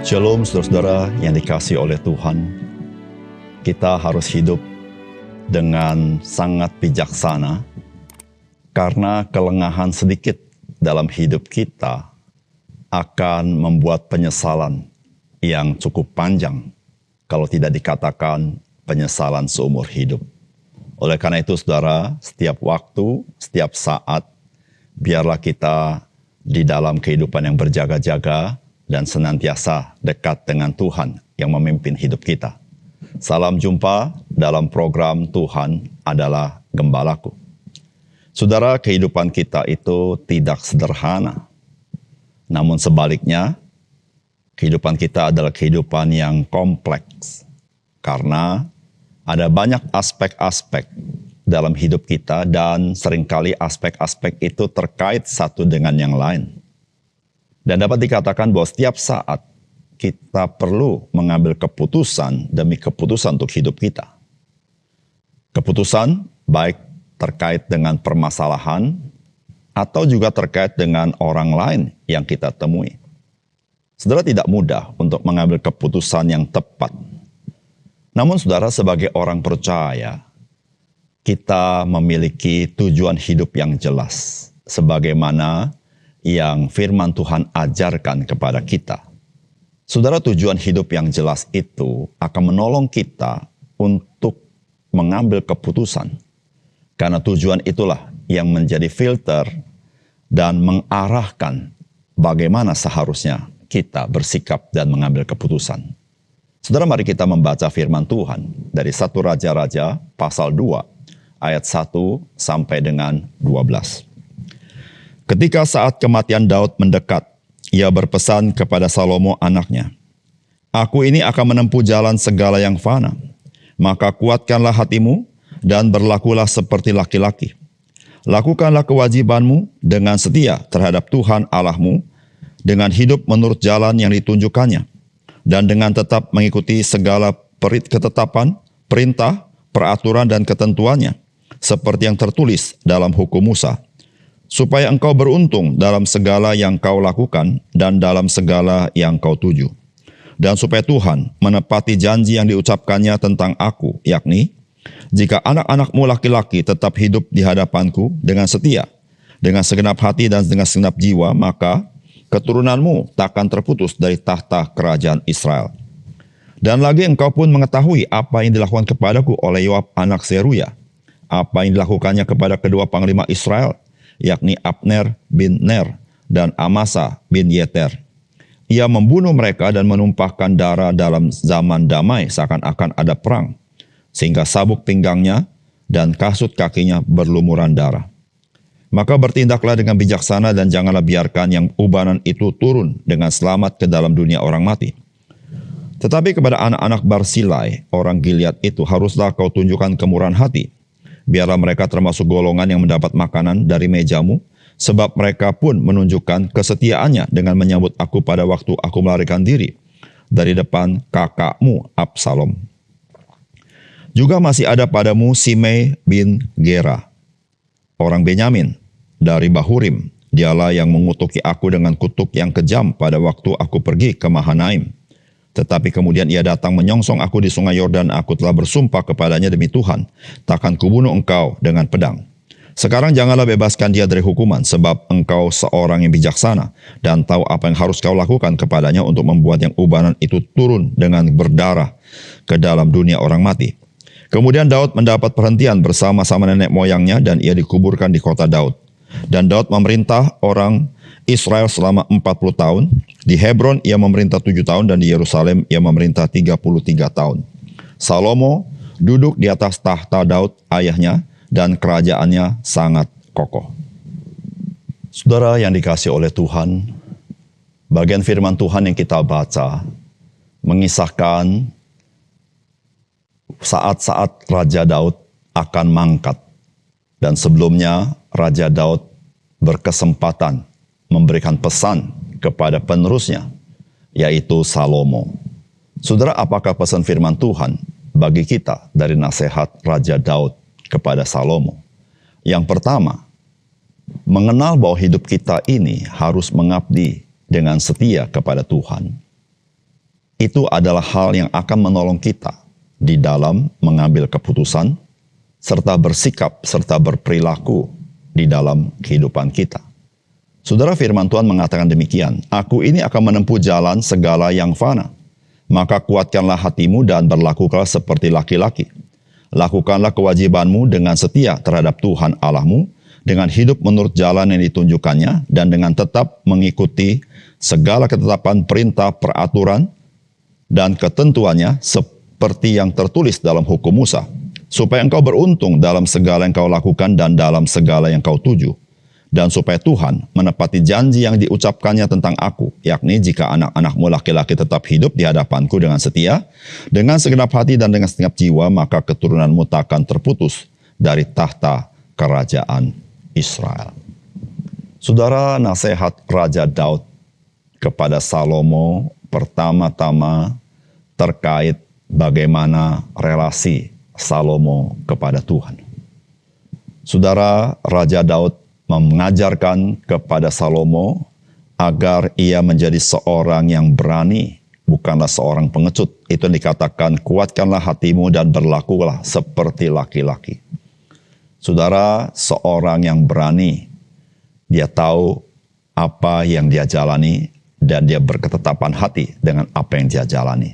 Shalom saudara-saudara yang dikasihi oleh Tuhan. Kita harus hidup dengan sangat bijaksana karena kelengahan sedikit dalam hidup kita akan membuat penyesalan yang cukup panjang, kalau tidak dikatakan penyesalan seumur hidup. Oleh karena itu saudara, setiap waktu, setiap saat, biarlah kita di dalam kehidupan yang berjaga-jaga dan senantiasa dekat dengan Tuhan yang memimpin hidup kita. Salam jumpa dalam program Tuhan adalah Gembalaku. Saudara, kehidupan kita itu tidak sederhana. Namun sebaliknya, kehidupan kita adalah kehidupan yang kompleks. Karena ada banyak aspek-aspek dalam hidup kita dan seringkali aspek-aspek itu terkait satu dengan yang lain. Dan dapat dikatakan bahwa setiap saat kita perlu mengambil keputusan demi keputusan untuk hidup kita. Keputusan baik terkait dengan permasalahan atau juga terkait dengan orang lain yang kita temui. Saudara, tidak mudah untuk mengambil keputusan yang tepat. Namun saudara, sebagai orang percaya, kita memiliki tujuan hidup yang jelas. Sebagaimana yang firman Tuhan ajarkan kepada kita. Saudara, tujuan hidup yang jelas itu akan menolong kita untuk mengambil keputusan. Karena tujuan itulah yang menjadi filter dan mengarahkan bagaimana seharusnya kita bersikap dan mengambil keputusan. Saudara, mari kita membaca firman Tuhan dari 1 Raja-Raja pasal 2 ayat 1 sampai dengan 12. Ketika saat kematian Daud mendekat, ia berpesan kepada Salomo anaknya, "Aku ini akan menempuh jalan segala yang fana, maka kuatkanlah hatimu dan berlakulah seperti laki-laki. Lakukanlah kewajibanmu dengan setia terhadap Tuhan Allahmu, dengan hidup menurut jalan yang ditunjukkannya, dan dengan tetap mengikuti segala ketetapan, perintah, peraturan dan ketentuannya, seperti yang tertulis dalam hukum Musa, supaya engkau beruntung dalam segala yang kau lakukan dan dalam segala yang kau tuju. Dan supaya Tuhan menepati janji yang diucapkannya tentang aku, yakni, jika anak-anakmu laki-laki tetap hidup di hadapanku dengan setia, dengan segenap hati dan dengan segenap jiwa, maka keturunanmu takkan terputus dari tahta kerajaan Israel. Dan lagi engkau pun mengetahui apa yang dilakukan kepadaku oleh Yoab anak Seruya, apa yang dilakukannya kepada kedua panglima Israel, yakni Abner bin Ner dan Amasa bin Yeter. Ia membunuh mereka dan menumpahkan darah dalam zaman damai seakan-akan ada perang, sehingga sabuk pinggangnya dan kasut kakinya berlumuran darah. Maka bertindaklah dengan bijaksana dan janganlah biarkan yang ubanan itu turun dengan selamat ke dalam dunia orang mati. Tetapi kepada anak-anak Barsilai, orang Gilead itu haruslah kau tunjukkan kemurahan hati. Biarlah mereka termasuk golongan yang mendapat makanan dari mejamu, sebab mereka pun menunjukkan kesetiaannya dengan menyambut aku pada waktu aku melarikan diri dari depan kakakmu Absalom. Juga masih ada padamu Simei bin Gera, orang Benyamin, dari Bahurim. Dialah yang mengutuki aku dengan kutuk yang kejam pada waktu aku pergi ke Mahanaim. Tetapi kemudian ia datang menyongsong aku di sungai Yordan. Aku telah bersumpah kepadanya demi Tuhan, takkan kubunuh engkau dengan pedang. Sekarang janganlah bebaskan dia dari hukuman, sebab engkau seorang yang bijaksana dan tahu apa yang harus kau lakukan kepadanya untuk membuat yang ubanan itu turun dengan berdarah ke dalam dunia orang mati." Kemudian Daud mendapat perhentian bersama-sama nenek moyangnya dan ia dikuburkan di kota Daud. Dan Daud memerintah orang Israel selama 40 tahun. Di Hebron ia memerintah 7 tahun dan di Yerusalem ia memerintah 33 tahun. Salomo duduk di atas tahta Daud ayahnya dan kerajaannya sangat kokoh. Saudara yang dikasihi oleh Tuhan, bagian firman Tuhan yang kita baca mengisahkan saat-saat Raja Daud akan mangkat. Dan sebelumnya Raja Daud berkesempatan memberikan pesan kepada penerusnya, yaitu Salomo. Saudara, apakah pesan firman Tuhan bagi kita dari nasihat Raja Daud kepada Salomo? Yang pertama, mengenal bahwa hidup kita ini harus mengabdi dengan setia kepada Tuhan. itu adalah hal yang akan menolong kita di dalam mengambil keputusan, serta bersikap, serta berperilaku di dalam kehidupan kita. Saudara, firman Tuhan mengatakan demikian, "Aku ini akan menempuh jalan segala yang fana. Maka kuatkanlah hatimu dan berlakukanlah seperti laki-laki. Lakukanlah kewajibanmu dengan setia terhadap Tuhan Allahmu, dengan hidup menurut jalan yang ditunjukkannya, dan dengan tetap mengikuti segala ketetapan perintah, peraturan, dan ketentuannya seperti yang tertulis dalam hukum Musa, supaya engkau beruntung dalam segala yang kau lakukan dan dalam segala yang kau tuju. Dan supaya Tuhan menepati janji yang diucapkannya tentang aku, yakni jika anak-anakmu laki-laki tetap hidup di hadapanku dengan setia, dengan segenap hati dan dengan segenap jiwa, maka keturunanmu takkan terputus dari tahta kerajaan Israel." Saudara, nasihat Raja Daud kepada Salomo pertama-tama terkait bagaimana relasi Salomo kepada Tuhan. Saudara, Raja Daud mengajarkan kepada Salomo agar ia menjadi seorang yang berani, bukanlah seorang pengecut. Itu yang dikatakan, "Kuatkanlah hatimu dan berlakulah seperti laki-laki." Saudara, seorang yang berani, dia tahu apa yang dia jalani dan dia berketetapan hati dengan apa yang dia jalani.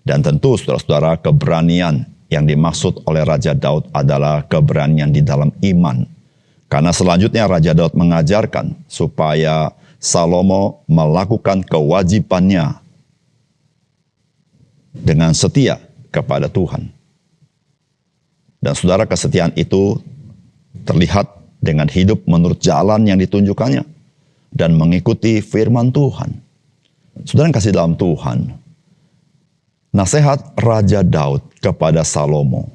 Dan tentu saudara-saudara, keberanian yang dimaksud oleh Raja Daud adalah keberanian di dalam iman. Karena selanjutnya Raja Daud mengajarkan supaya Salomo melakukan kewajibannya dengan setia kepada Tuhan. Dan saudara, kesetiaan itu terlihat dengan hidup menurut jalan yang ditunjukkannya dan mengikuti firman Tuhan. Saudara yang kasih dalam Tuhan, nasihat Raja Daud kepada Salomo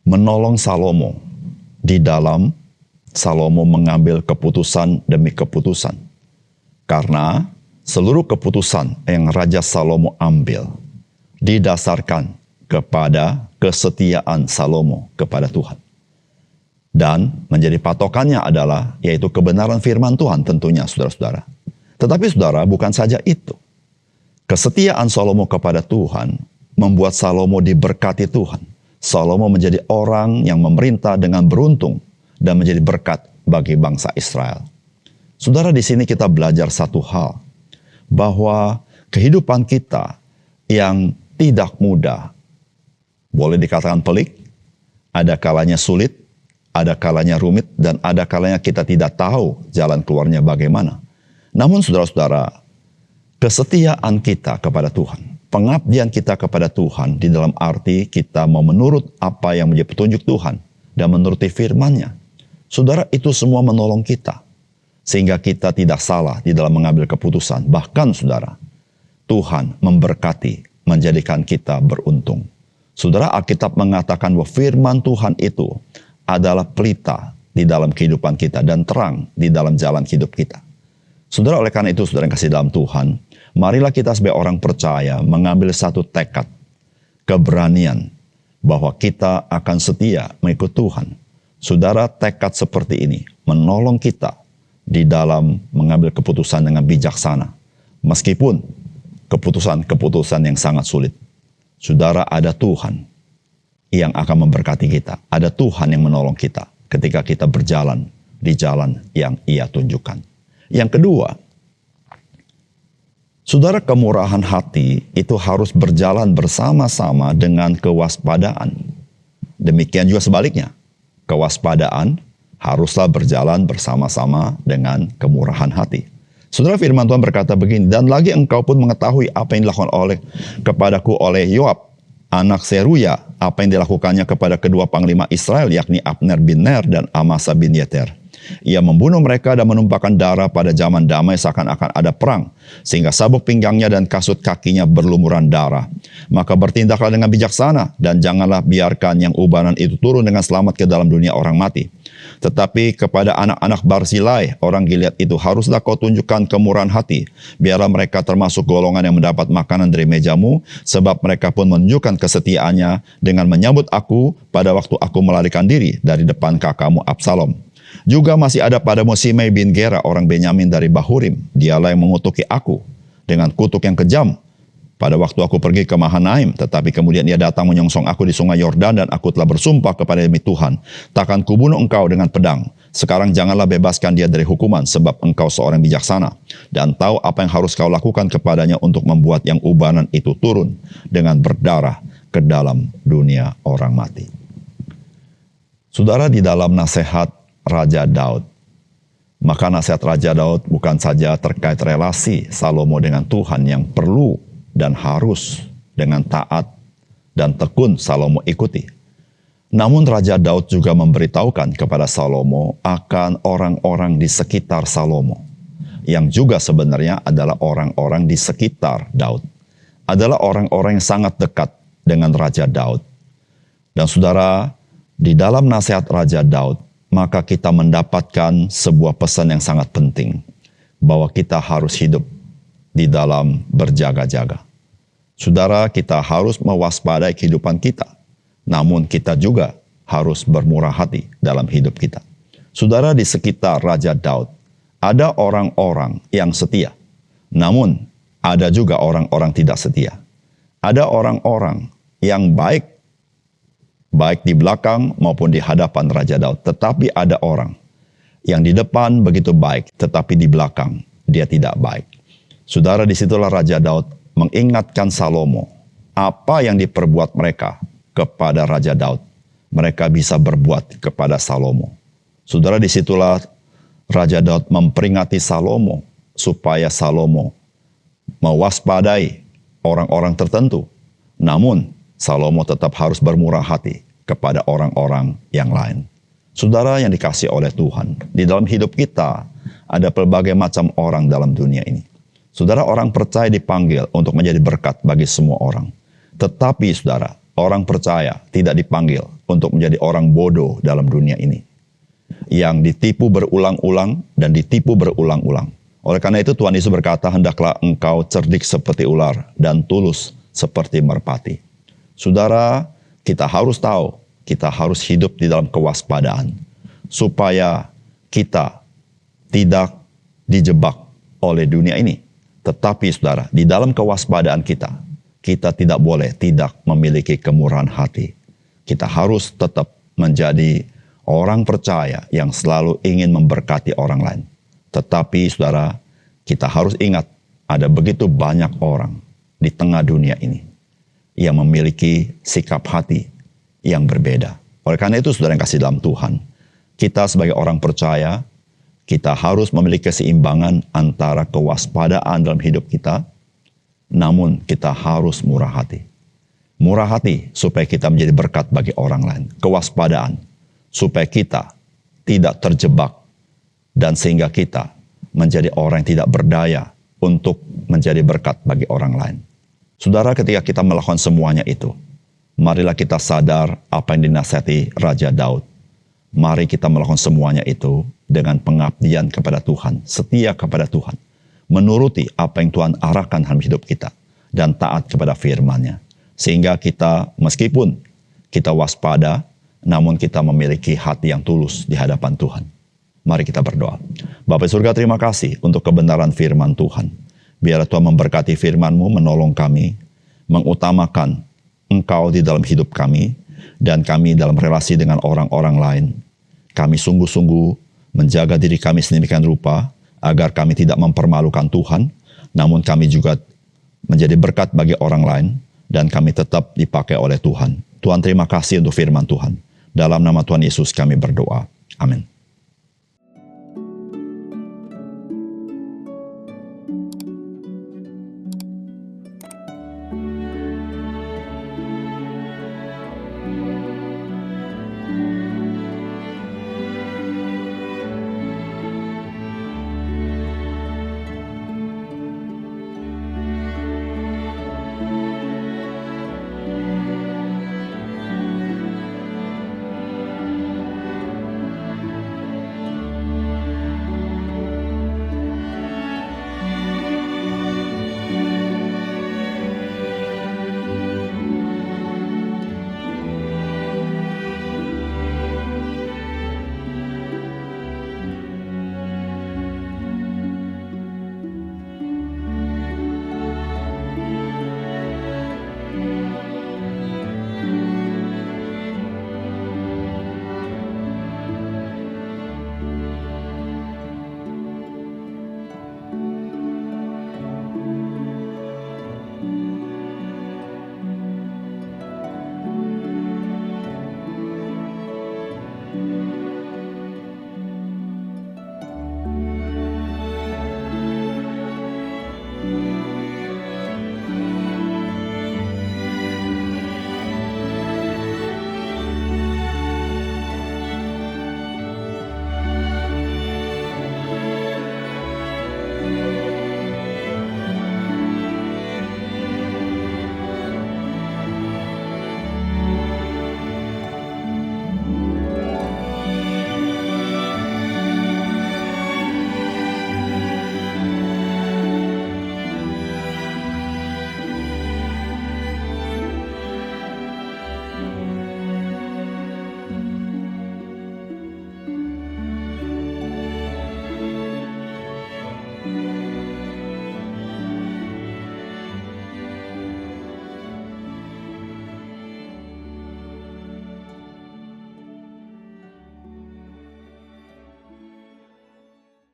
menolong Salomo di dalam Salomo mengambil keputusan demi keputusan. Karena seluruh keputusan yang Raja Salomo ambil didasarkan kepada kesetiaan Salomo kepada Tuhan. Dan menjadi patokannya adalah yaitu kebenaran firman Tuhan tentunya, saudara-saudara. Tetapi saudara, bukan saja itu. Kesetiaan Salomo kepada Tuhan membuat Salomo diberkati Tuhan. Salomo menjadi orang yang memerintah dengan beruntung dan menjadi berkat bagi bangsa Israel. Saudara, di sini kita belajar satu hal, bahwa kehidupan kita yang tidak mudah, boleh dikatakan pelik, ada kalanya sulit, ada kalanya rumit, dan ada kalanya kita tidak tahu jalan keluarnya bagaimana. Namun saudara-saudara, kesetiaan kita kepada Tuhan, pengabdian kita kepada Tuhan di dalam arti kita mau menurut apa yang menjadi petunjuk Tuhan dan menuruti firman-Nya. Saudara, itu semua menolong kita sehingga kita tidak salah di dalam mengambil keputusan. Bahkan saudara, Tuhan memberkati, menjadikan kita beruntung. Saudara, Alkitab mengatakan bahwa firman Tuhan itu adalah pelita di dalam kehidupan kita dan terang di dalam jalan hidup kita. Saudara, oleh karena itu, saudara yang kasih dalam Tuhan, marilah kita sebagai orang percaya mengambil satu tekad, keberanian, bahwa kita akan setia mengikut Tuhan. Saudara, tekad seperti ini menolong kita di dalam mengambil keputusan dengan bijaksana. Meskipun keputusan-keputusan yang sangat sulit. Saudara, ada Tuhan yang akan memberkati kita. Ada Tuhan yang menolong kita ketika kita berjalan di jalan yang Ia tunjukkan. Yang kedua, saudara, kemurahan hati itu harus berjalan bersama-sama dengan kewaspadaan. Demikian juga sebaliknya. Kewaspadaan haruslah berjalan bersama-sama dengan kemurahan hati. Saudara, firman Tuhan berkata begini, "Dan lagi engkau pun mengetahui apa yang dilakukan kepadaku oleh Yoab, anak Seruya, apa yang dilakukannya kepada kedua panglima Israel, yakni Abner bin Ner dan Amasa bin Yeter. Ia membunuh mereka dan menumpahkan darah pada zaman damai seakan-akan ada perang, sehingga sabuk pinggangnya dan kasut kakinya berlumuran darah. Maka bertindaklah dengan bijaksana, dan janganlah biarkan yang ubanan itu turun dengan selamat ke dalam dunia orang mati. Tetapi kepada anak-anak Barzilai, orang Gilead itu, haruslah kau tunjukkan kemurahan hati. Biarlah mereka termasuk golongan yang mendapat makanan dari mejamu, sebab mereka pun menunjukkan kesetiaannya dengan menyambut aku pada waktu aku melarikan diri dari depan kakakmu Absalom. Juga masih ada padamu Simei bin Gera, orang Benyamin dari Bahurim. Dialah yang mengutuki aku dengan kutuk yang kejam, Pada waktu aku pergi ke Mahanaim, tetapi kemudian ia datang menyongsong aku di sungai Yordan dan aku telah bersumpah kepada demi Tuhan, takkan kubunuh engkau dengan pedang. Sekarang janganlah bebaskan dia dari hukuman, sebab engkau seorang bijaksana dan tahu apa yang harus kau lakukan kepadanya untuk membuat yang ubanan itu turun dengan berdarah ke dalam dunia orang mati. Saudara, di dalam nasihat Raja Daud, maka nasihat Raja Daud bukan saja terkait relasi Salomo dengan Tuhan yang perlu dan harus dengan taat dan tekun Salomo ikuti. Namun Raja Daud juga memberitahukan kepada Salomo akan orang-orang di sekitar Salomo, yang juga sebenarnya adalah orang-orang di sekitar Daud. Adalah orang-orang yang sangat dekat dengan Raja Daud. Dan saudara, di dalam nasihat Raja Daud, maka kita mendapatkan sebuah pesan yang sangat penting, bahwa kita harus hidup di dalam berjaga-jaga. Saudara, kita harus mewaspadai kehidupan kita, namun kita juga harus bermurah hati dalam hidup kita. Saudara, di sekitar Raja Daud, ada orang-orang yang setia, namun ada juga orang-orang tidak setia. Ada orang-orang yang baik di belakang maupun di hadapan Raja Daud, tetapi ada orang yang di depan begitu baik, tetapi di belakang dia tidak baik. Saudara, disitulah Raja Daud mengingatkan Salomo apa yang diperbuat mereka kepada Raja Daud, mereka bisa berbuat kepada Salomo. Saudara, disitulah Raja Daud memperingati Salomo supaya Salomo mewaspadai orang-orang tertentu. Namun Salomo tetap harus bermurah hati kepada orang-orang yang lain. Saudara yang dikasihi oleh Tuhan, di dalam hidup kita ada berbagai macam orang dalam dunia ini. Saudara, orang percaya dipanggil untuk menjadi berkat bagi semua orang. Tetapi saudara, orang percaya tidak dipanggil untuk menjadi orang bodoh dalam dunia ini, yang ditipu berulang-ulang dan ditipu berulang-ulang. Oleh karena itu Tuhan Yesus berkata, hendaklah engkau cerdik seperti ular dan tulus seperti merpati. Saudara, kita harus tahu, kita harus hidup di dalam kewaspadaan, supaya kita tidak dijebak oleh dunia ini. Tetapi saudara, di dalam kewaspadaan kita tidak boleh tidak memiliki kemurahan hati. Kita harus tetap menjadi orang percaya yang selalu ingin memberkati orang lain. Tetapi saudara, kita harus ingat, ada begitu banyak orang di tengah dunia ini yang memiliki sikap hati yang berbeda. Oleh karena itu saudara yang kasih dalam Tuhan, kita sebagai orang percaya, kita harus memiliki keseimbangan antara kewaspadaan dalam hidup kita, namun kita harus murah hati. Murah hati supaya kita menjadi berkat bagi orang lain. Kewaspadaan supaya kita tidak terjebak dan sehingga kita menjadi orang yang tidak berdaya untuk menjadi berkat bagi orang lain. Saudara, ketika kita melakukan semuanya itu, marilah kita sadar apa yang dinasihati Raja Daud. Mari kita melakukan semuanya itu dengan pengabdian kepada Tuhan, setia kepada Tuhan, menuruti apa yang Tuhan arahkan dalam hidup kita, dan taat kepada firman-Nya. Sehingga kita, meskipun kita waspada, namun kita memiliki hati yang tulus di hadapan Tuhan. Mari kita berdoa. Bapa surga, terima kasih untuk kebenaran firman Tuhan. Biarlah Tuhan memberkati firman-Mu, menolong kami, mengutamakan Engkau di dalam hidup kami, dan kami dalam relasi dengan orang-orang lain. Kami sungguh-sungguh menjaga diri kami sedemikian rupa, agar kami tidak mempermalukan Tuhan, namun kami juga menjadi berkat bagi orang lain, dan kami tetap dipakai oleh Tuhan. Tuhan, terima kasih untuk firman Tuhan. Dalam nama Tuhan Yesus kami berdoa. Amin.